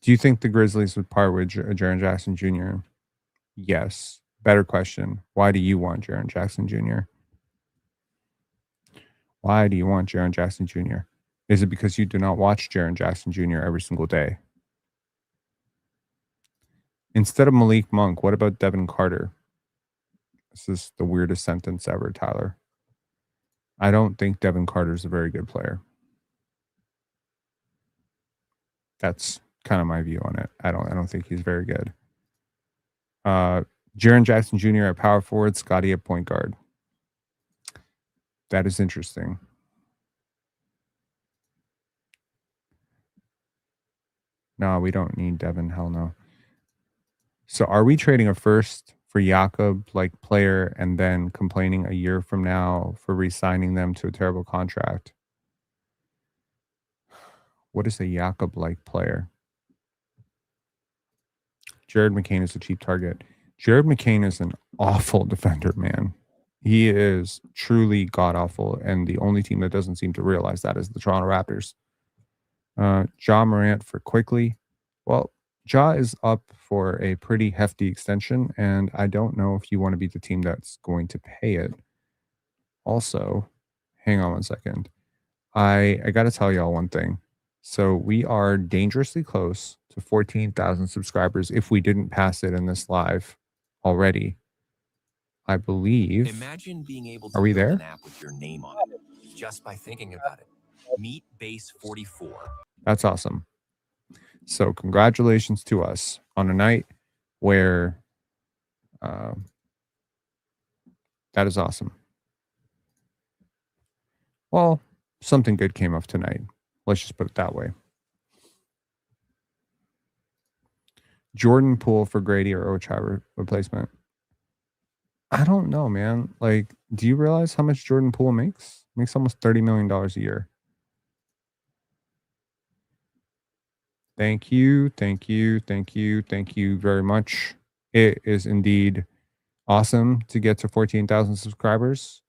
Do you think the Grizzlies would part with Jaren Jackson Jr.? Yes. Better question. Why do you want Jaren Jackson Jr.? Why do you want Jaren Jackson Jr.? Is it because you do not watch Jaren Jackson Jr. every single day? Instead of Malik Monk, what about Devin Carter? This is the weirdest sentence ever, Tyler. I don't think Devin Carter is a very good player. That's kind of my view on it. I don't think he's very good. Jaren Jackson Jr. at power forward, Scottie at point guard. That is interesting. No, we don't need Devin. Hell no. So are we trading a first for Jakob like player and then complaining a year from now for re-signing them to a terrible contract? What is a Jakob like player? Jared McCain is a cheap target. Jared McCain is an awful defender, man. He is truly god-awful, and the only team that doesn't seem to realize that is the Toronto Raptors. Ja Morant for Quickly. Well, Ja is up for a pretty hefty extension, and I don't know if you want to be the team that's going to pay it. Also, hang on one second. I got to tell y'all one thing. So we are dangerously close to 14,000 subscribers if we didn't pass it in this live already. I believe. Imagine being able to Are we build there? an app with your name on it just by thinking about it. Meet Base 44. That's awesome. So congratulations to us on a night where that is awesome. Well, something good came of tonight. Let's just put it that way. Jordan Poole for Grady or Ochai replacement. I don't know, man. Like, do you realize how much Jordan Poole makes? Makes almost $30 million a year. Thank you, thank you, thank you, thank you very much. It is indeed awesome to get to 14,000 subscribers.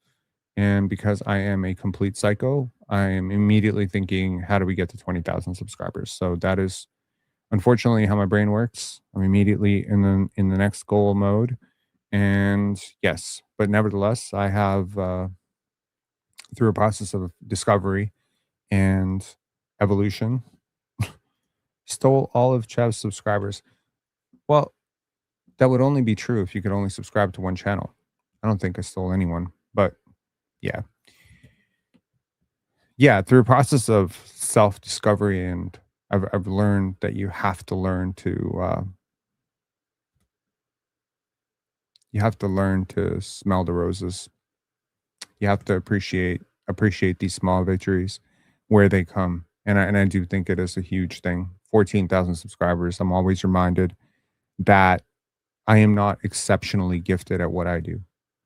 And because I am a complete psycho, I am immediately thinking, how do we get to 20,000 subscribers? So that is unfortunately how my brain works. I'm immediately in the next goal mode. And yes, but nevertheless, I have through a process of discovery and evolution, stole all of Chev's subscribers. Well, that would only be true if you could only subscribe to one channel. I don't think I stole anyone, but yeah. Yeah, through a process of self-discovery and I've learned that you have to learn to smell the roses. You have to appreciate these small victories where they come. And I do think it is a huge thing. 14,000 subscribers. I'm always reminded that I am not exceptionally gifted at what I do,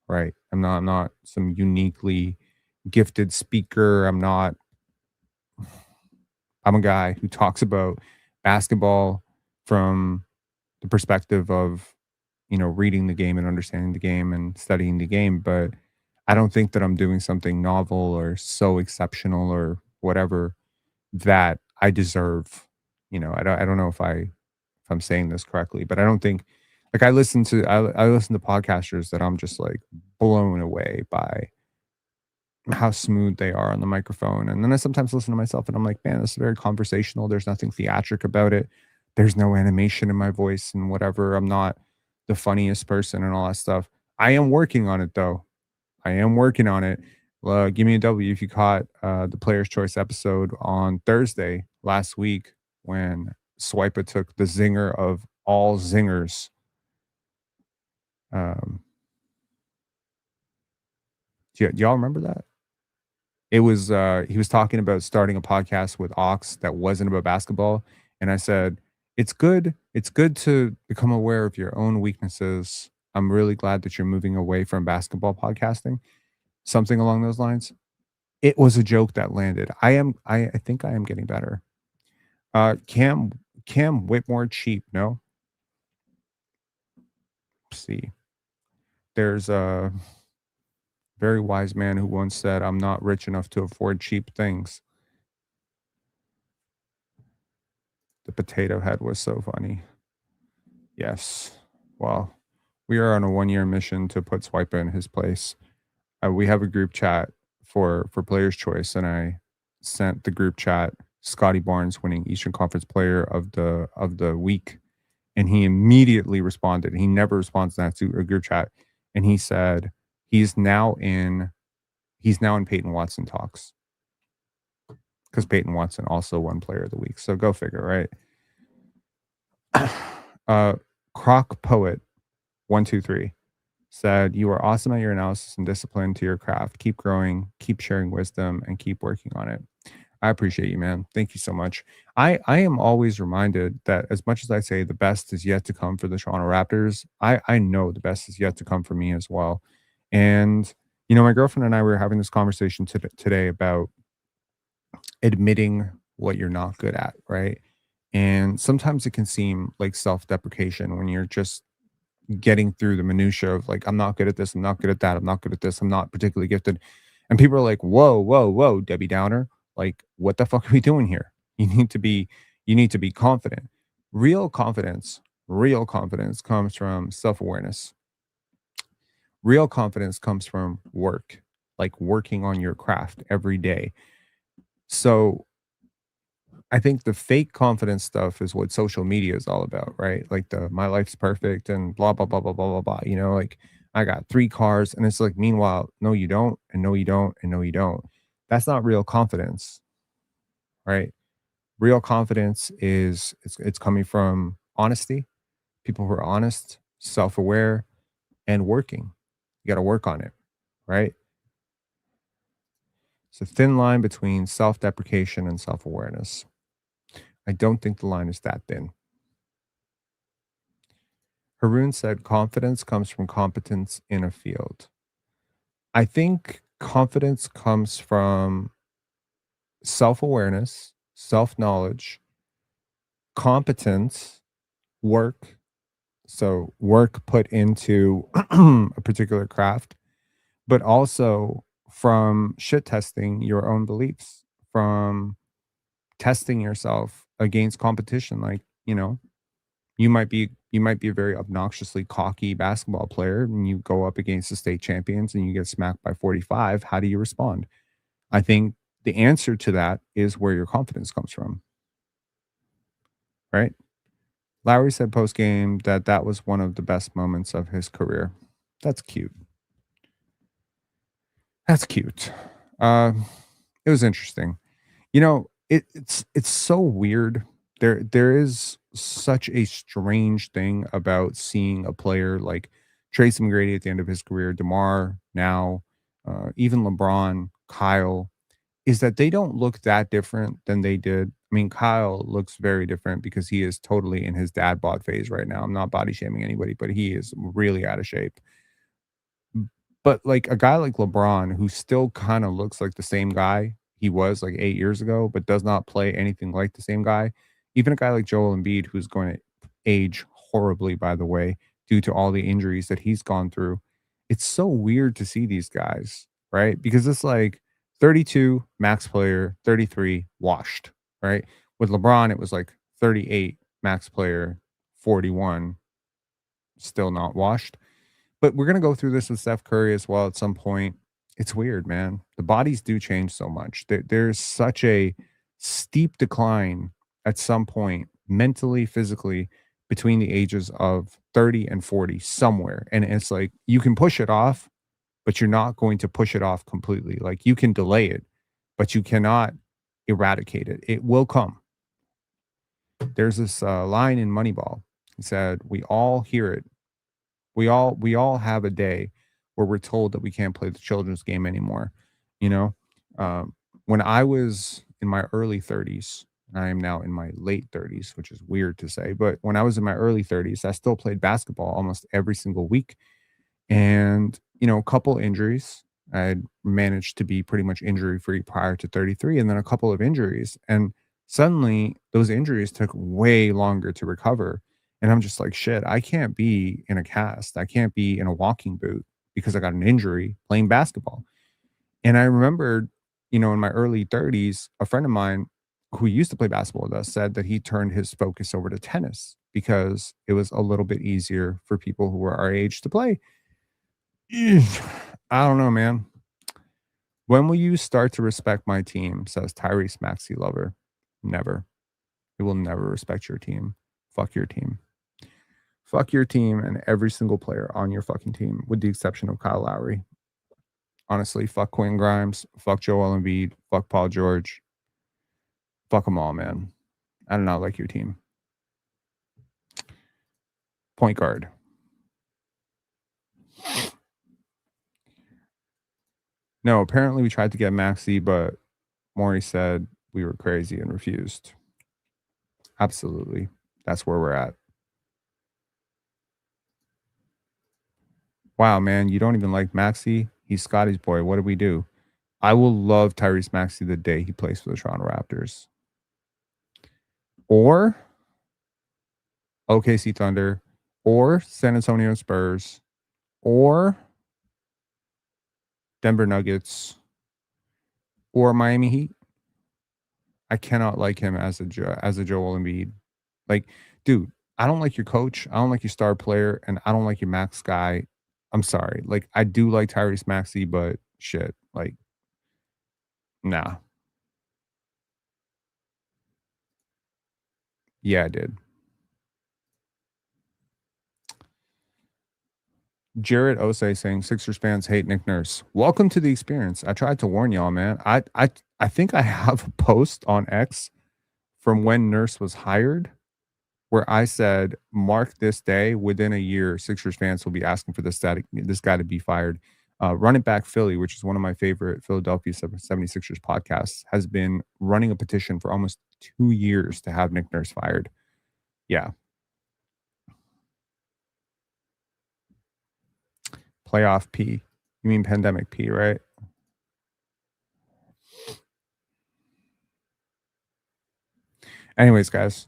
right? I'm not some uniquely gifted speaker. I'm a guy who talks about basketball from the perspective of, reading the game and understanding the game and studying the game, but I don't think that I'm doing something novel or so exceptional or whatever that I deserve. I don't know if I'm saying this correctly, but I don't think like I listen to podcasters that I'm just like blown away by how smooth they are on the microphone. And then I sometimes listen to myself and I'm like, man, this is very conversational. There's nothing theatric about it. There's no animation in my voice and whatever. I'm not the funniest person and all that stuff. I am working on it though. I am working on it. Give me a W if you caught the Player's Choice episode on Thursday last week when Swipa took the zinger of all zingers. Um, do y'all remember that? It was he was talking about starting a podcast with Ox that wasn't about basketball, and I said, it's good to become aware of your own weaknesses. I'm really glad that you're moving away from basketball podcasting." Something along those lines. It was a joke that landed. I think I am getting better. Cam Whitmore cheap, no? See. There's a very wise man who once said, "I'm not rich enough to afford cheap things." The potato head was so funny. Yes. Well, we are on a 1-year mission to put Swipa in his place. We have a group chat for Players' Choice, and I sent the group chat Scottie Barnes winning Eastern Conference Player of the week, and he immediately responded. He never responds to that to a group chat, and he said he's now in Peyton Watson talks because Peyton Watson also won Player of the Week. So go figure, right? Croc Poet 123 said, "You are awesome at your analysis and discipline to your craft. Keep growing, keep sharing wisdom, and keep working on it." I appreciate you, man. Thank you so much. I am always reminded that as much as I say the best is yet to come for the Toronto Raptors, I know the best is yet to come for me as well. And my girlfriend and I were having this conversation today about admitting what you're not good at, right? And sometimes it can seem like self-deprecation when you're just getting through the minutia of like, I'm not good at this, I'm not good at that, I'm not good at this, I'm not particularly gifted. And people are like, whoa, whoa, whoa, Debbie Downer. Like, what the fuck are we doing here? You need to be confident. Real confidence comes from self-awareness. Real confidence comes from work, like working on your craft every day. So I think the fake confidence stuff is what social media is all about, right? Like the my life's perfect and blah blah blah blah blah blah blah. Like I got 3 cars, and it's like, meanwhile, no, you don't, and no, you don't, and no, you don't. That's not real confidence, right? Real confidence is it's coming from honesty, people who are honest, self-aware, and working. You got to work on it, right? It's a thin line between self-deprecation and self-awareness. I don't think the line is that thin. Haroon said confidence comes from competence in a field. I think confidence comes from self awareness, self knowledge, competence, work. So, work put into a particular craft, but also from shit testing your own beliefs, from testing yourself against competition. Like, you might be a very obnoxiously cocky basketball player and you go up against the state champions and you get smacked by 45. How do you respond? I think the answer to that is where your confidence comes from, right? Lowry said post game that that was one of the best moments of his career. That's cute. That's cute. It was interesting. It's so weird. There is such a strange thing about seeing a player like Tracy McGrady at the end of his career, DeMar now, even LeBron, Kyle, is that they don't look that different than they did. I mean, Kyle looks very different because he is totally in his dad bod phase right now. I'm not body shaming anybody, but he is really out of shape. But like a guy like LeBron, who still kind of looks like the same guy he was like 8 years ago, but does not play anything like the same guy. Even a guy like Joel Embiid, who's going to age horribly, by the way, due to all the injuries that he's gone through. It's so weird to see these guys, right? Because it's like 32 max player, 33 washed, right? With LeBron, it was like 38 max player, 41 still not washed. But we're gonna go through this with Steph Curry as well at some point. It's weird, man. The bodies do change so much. There's such a steep decline at some point, mentally, physically, between the ages of 30 and 40, somewhere. And it's like you can push it off, but you're not going to push it off completely. Like you can delay it, but you cannot eradicate it. It will come. There's this line in Moneyball. He said, "We all hear it. We all have a day where we're told that we can't play the children's game anymore." You know, when I was in my early 30s, I am now in my late 30s, which is weird to say, but when I was in my early 30s, I still played basketball almost every single week. And, a couple injuries. I had managed to be pretty much injury free prior to 33, and then a couple of injuries. And suddenly those injuries took way longer to recover. And I'm just like, shit, I can't be in a cast. I can't be in a walking boot because I got an injury playing basketball. And I remembered, in my early 30s, a friend of mine who used to play basketball with us said that he turned his focus over to tennis because it was a little bit easier for people who were our age to play. I don't know, man. When will you start to respect my team? Says Tyrese Maxey lover. Never. He will never respect your team. Fuck your team. Fuck your team and every single player on your fucking team, with the exception of Kyle Lowry. Honestly, fuck Quentin Grimes. Fuck Joel Embiid. Fuck Paul George. Fuck them all, man. I do not like your team. Point guard. No, apparently we tried to get Maxey, but Maury said we were crazy and refused. Absolutely. That's where we're at. Wow, man, you don't even like Maxey? He's Scotty's boy. What do we do? I will love Tyrese Maxey the day he plays for the Toronto Raptors. Or OKC Thunder, or San Antonio Spurs, or Denver Nuggets, or Miami Heat. I cannot like him as a Joel Embiid. Like, dude, I don't like your coach. I don't like your star player, and I don't like your max guy. I'm sorry. Like, I do like Tyrese Maxey, but shit, like, nah. Yeah, I did. Jared Osei saying Sixers fans hate Nick Nurse. Welcome to the experience. I tried to warn y'all, man. I think I have a post on X from when Nurse was hired where I said, mark this day, within a year, Sixers fans will be asking for this guy to be fired. Run It Back Philly, which is one of my favorite Philadelphia 76ers podcasts, has been running a petition for almost 2 years to have Nick Nurse fired. Yeah. playoff P. You mean pandemic P, right? Anyways, guys,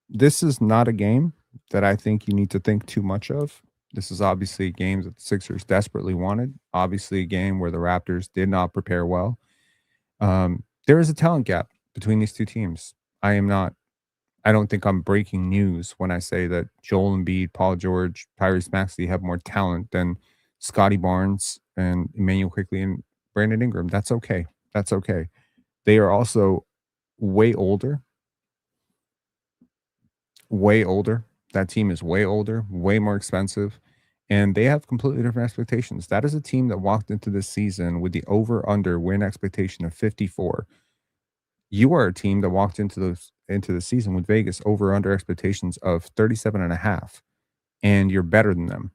this is not a game that I think you need to think too much of. This is obviously a game that the Sixers desperately wanted. Obviously, a game where the Raptors did not prepare well. There is a talent gap between these two teams. I don't think I'm breaking news when I say that Joel Embiid, Paul George, Tyrese Maxey have more talent than Scottie Barnes and Emmanuel Quickley and Brandon Ingram. That's okay. That's okay. They are also way older, way older. That team is way older, way more expensive, and they have completely different expectations. That is a team that walked into this season with the over/under win expectation of 54. You are a team that walked into the season with Vegas over/under expectations of 37 and a half, and you're better than them,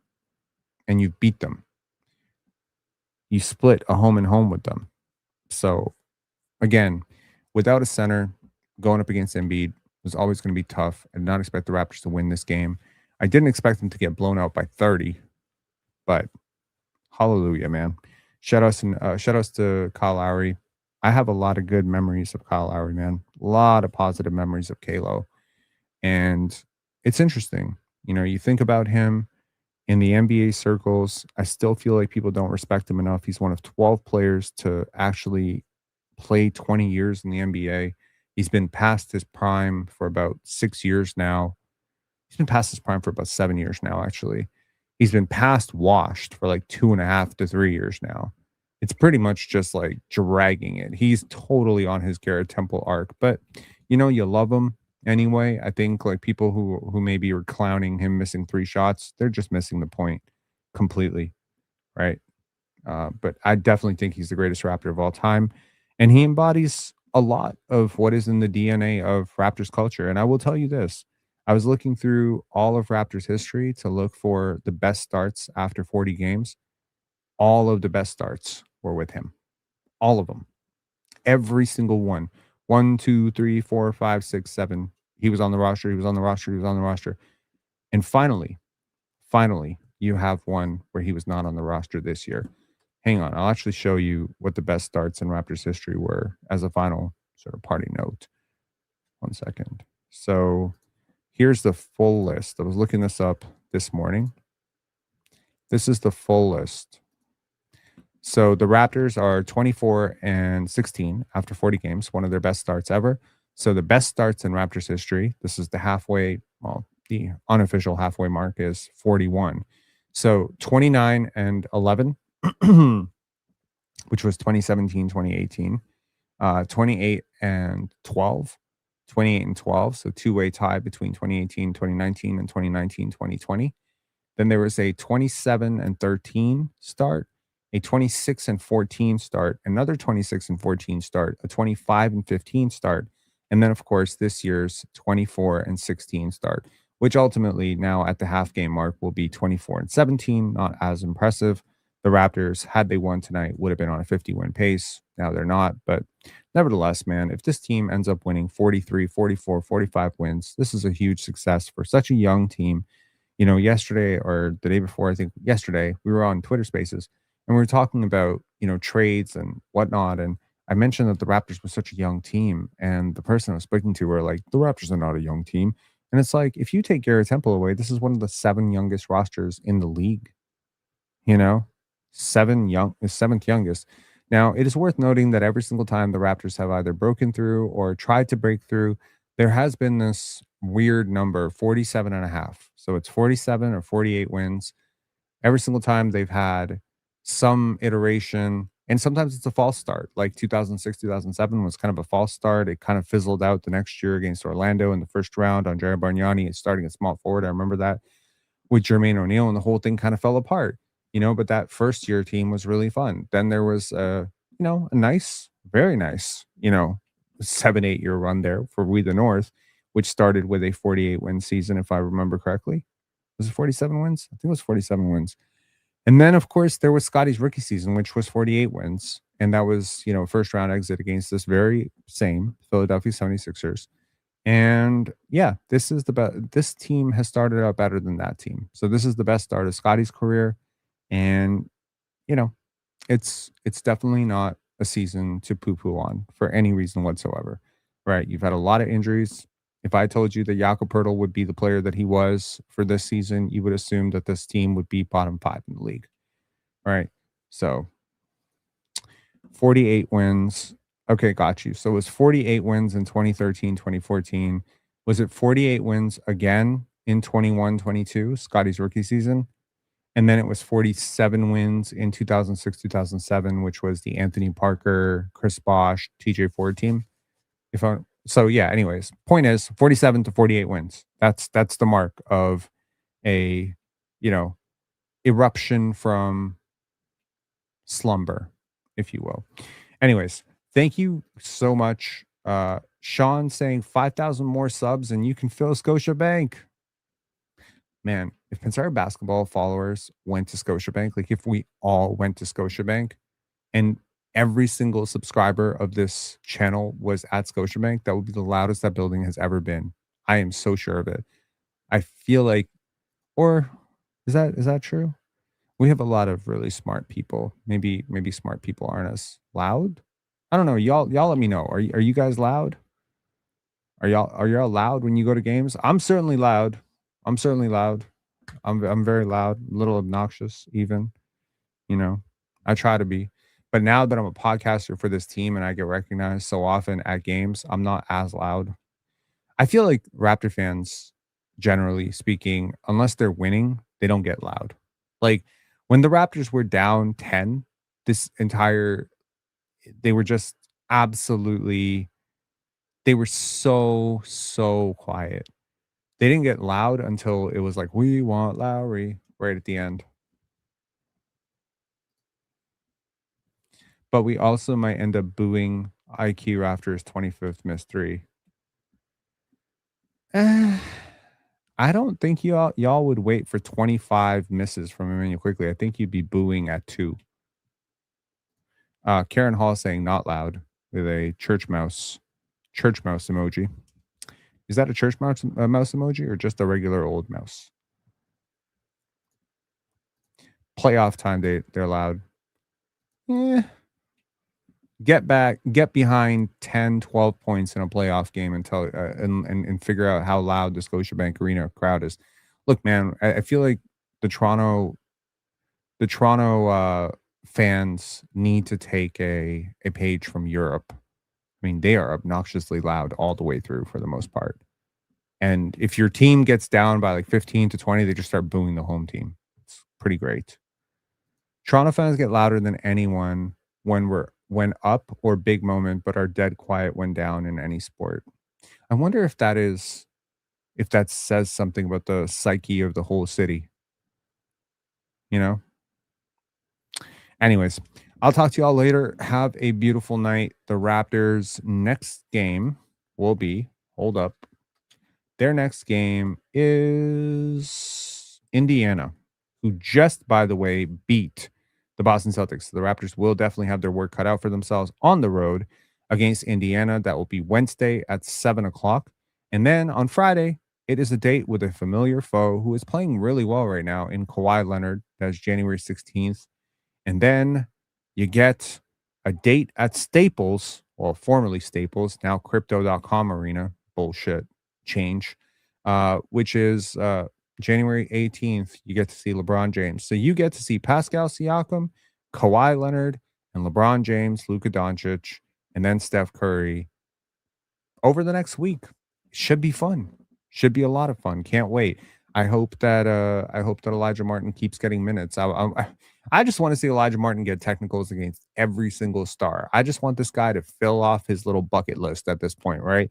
and you beat them. You split a home and home with them. So, again, without a center going up against Embiid was always going to be tough. I did not expect the Raptors to win this game. I didn't expect them to get blown out by 30, but hallelujah, man. Shout outs to Kyle Lowry. I have a lot of good memories of Kyle Lowry, man. A lot of positive memories of Kalo. And it's interesting. You know, you think about him in the NBA circles, I still feel like people don't respect him enough. He's one of 12 players to actually play 20 years in the NBA. He's been past his prime for about 6 years now. He's been past his prime for about 7 years now, actually. He's been past washed for like 2.5 to 3 years now. It's pretty much just like dragging it. He's totally on his Garrett Temple arc, but you know, you love him anyway. I think like people who maybe are clowning him missing 3 shots, they're just missing the point completely, right? But I definitely think he's the greatest Raptor of all time. And he embodies a lot of what is in the DNA of Raptors culture. And I will tell you this, I was looking through all of Raptors history to look for the best starts after 40 games. All of the best starts were with him. All of them. Every single one. 1, 2, 3, 4, 5, 6, 7. He was on the roster. He was on the roster. He was on the roster. And finally, you have one where he was not on the roster this year. Hang on. I'll actually show you what the best starts in Raptors history were as a final sort of party note. 1 second. So here's the full list. I was looking this up this morning. This is the full list. So the Raptors are 24 and 16 after 40 games, one of their best starts ever. So the best starts in Raptors history, this is the halfway, well, the unofficial halfway mark is 41. So 29 and 11, which was 2017, 2018, 28 and 12, 28 and 12. So two-way tie between 2018, 2019, and 2019, 2020. Then there was a 27 and 13 start, a 26 and 14 start, another 26 and 14 start, a 25 and 15 start, and then, of course, this year's 24 and 16 start, which ultimately now at the half game mark will be 24 and 17. Not as impressive. The Raptors, had they won tonight, would have been on a 50-win pace. Now they're not. But nevertheless, man, if this team ends up winning 43, 44, 45 wins, this is a huge success for such a young team. You know, yesterday or the day before, I think yesterday, we were on Twitter Spaces and we were talking about, you know, trades and whatnot. And I mentioned that the Raptors was such a young team. And the person I was speaking to were like, the Raptors are not a young team. And it's like, if you take Garrett Temple away, this is one of the 7 youngest rosters in the league. You know, seventh youngest. Now, it is worth noting that every single time the Raptors have either broken through or tried to break through, there has been this weird number, 47 and a half. So it's 47 or 48 wins. Every single time they've had some iteration, and sometimes it's a false start. Like 2006, 2007 was kind of a false start. It kind of fizzled out the next year against Orlando in the first round on Jared Bargnani starting at small forward. I remember that with Jermaine O'Neal, and the whole thing kind of fell apart, you know, but that first year team was really fun. Then there was you know, a nice, very nice, you know, 7-8 year run there for We the North, which started with a 48-win season, if I remember correctly. Was it 47 wins? I think it was 47 wins. And then, of course, there was Scottie's rookie season, which was 48 wins. And that was, you know, first round exit against this very same Philadelphia 76ers. And yeah, this is the best. This team has started out better than that team. So this is the best start of Scottie's career. And, you know, it's definitely not a season to poo-poo on for any reason whatsoever, right? You've had a lot of injuries. If I told you that Jakob Poeltl would be the player that he was for this season, you would assume that this team would be bottom 5 in the league, right? So 48 wins. Okay, got you. So it was 48 wins in 2013, 2014. Was it 48 wins again in 21, 22, Scottie's rookie season? And then it was 47 wins in 2006, 2007, which was the Anthony Parker, Chris Bosh, TJ Ford team. Yeah, anyways, point is 47 to 48 wins. That's the mark of a, you know, eruption from slumber, if you will. Anyways, thank you so much. Sean saying 5,000 more subs and you can fill Scotiabank. Man, if Pensare basketball followers went to Scotiabank, like if we all went to Scotiabank and every single subscriber of this channel was at Scotiabank, that would be the loudest that building has ever been. I am so sure of it. I feel like, or is that true? We have a lot of really smart people. Maybe smart people aren't as loud. I don't know. Y'all let me know. Are you guys loud? Are y'all loud when you go to games? I'm certainly loud. I'm certainly loud. I'm very loud, a little obnoxious even, you know. I try to be. But now that I'm a podcaster for this team and I get recognized so often at games, I'm not as loud. I feel like Raptor fans, generally speaking, unless they're winning, they don't get loud. Like when the Raptors were down 10, this entire they were just absolutely they were so quiet. They didn't get loud until it was like, "We want Lowry," right at the end. But we also might end up booing IQ after his 25th missed three. Eh, I don't think y'all would wait for 25 misses from Emmanuel quickly. I think you'd be booing at 2. Karen Hall saying not loud with a church mouse emoji. Is that a church mouse emoji or just a regular old mouse? Playoff time they're loud. Eh, get behind 10, 12 points in a playoff game and figure out how loud the Scotiabank Arena crowd is. Look, man, I feel like the Toronto fans need to take a page from Europe. I mean, they are obnoxiously loud all the way through for the most part. And if your team gets down by like 15 to 20, they just start booing the home team. It's pretty great. Toronto fans get louder than anyone when up or big moment, but are dead quiet when down in any sport. I wonder if that says something about the psyche of the whole city, you know? Anyways, I'll talk to y'all later. Have a beautiful night. The Raptors' next game will be, hold up. Their next game is Indiana, who just, by the way, beat the Boston Celtics. The Raptors will definitely have their work cut out for themselves on the road against Indiana. That will be Wednesday at 7 o'clock. And then on Friday, it is a date with a familiar foe who is playing really well right now in Kawhi Leonard. That's January 16th. And then you get a date at Staples, well, formerly Staples, now Crypto.com Arena. Bullshit change, which is January 18th. You get to see LeBron James. So you get to see Pascal Siakam, Kawhi Leonard, and LeBron James, Luka Doncic, and then Steph Curry over the next week. Should be fun. Should be a lot of fun. Can't wait. I hope that Elijah Martin keeps getting minutes. I just want to see Elijah Martin get technicals against every single star. I just want this guy to fill off his little bucket list at this point, right?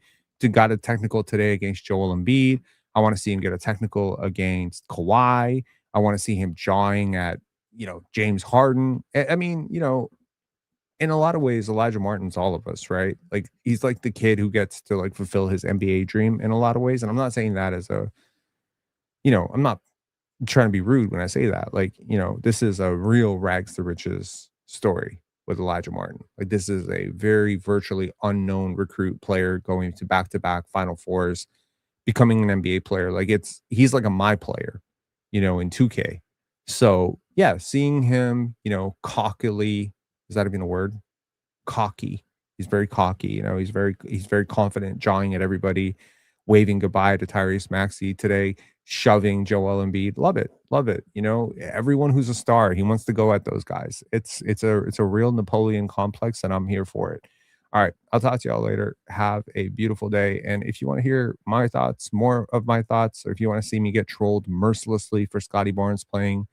Got a technical today against Joel Embiid. I want to see him get a technical against Kawhi. I want to see him jawing at, James Harden. I mean, in a lot of ways, Elijah Martin's all of us, right? Like he's like the kid who gets to like fulfill his NBA dream in a lot of ways. And I'm not saying that as I'm not trying to be rude when I say that. Like, this is a real rags to riches story with Elijah Martin. Like this is a very virtually unknown recruit player going to back-to-back Final Fours, becoming an NBA player. Like he's like a my player, in 2K. So yeah, seeing him, cockily, is that even a word? Cocky. He's very cocky, he's very confident, jawing at everybody, waving goodbye to Tyrese Maxey today, shoving Joel Embiid. Love it. Love it. Everyone who's a star, he wants to go at those guys. It's a real Napoleon complex, and I'm here for it. All right. I'll talk to y'all later. Have a beautiful day. And if you want to hear my thoughts, more of my thoughts, or if you want to see me get trolled mercilessly for Scottie Barnes playing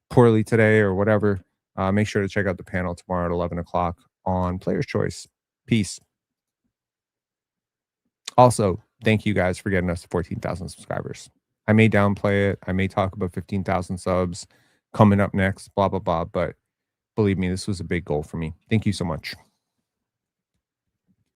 poorly today or whatever, make sure to check out the panel tomorrow at 11 o'clock on Player's Choice. Peace. Also, thank you guys for getting us to 14,000 subscribers. I may downplay it. I may talk about 15,000 subs coming up next, blah, blah, blah. But believe me, this was a big goal for me. Thank you so much.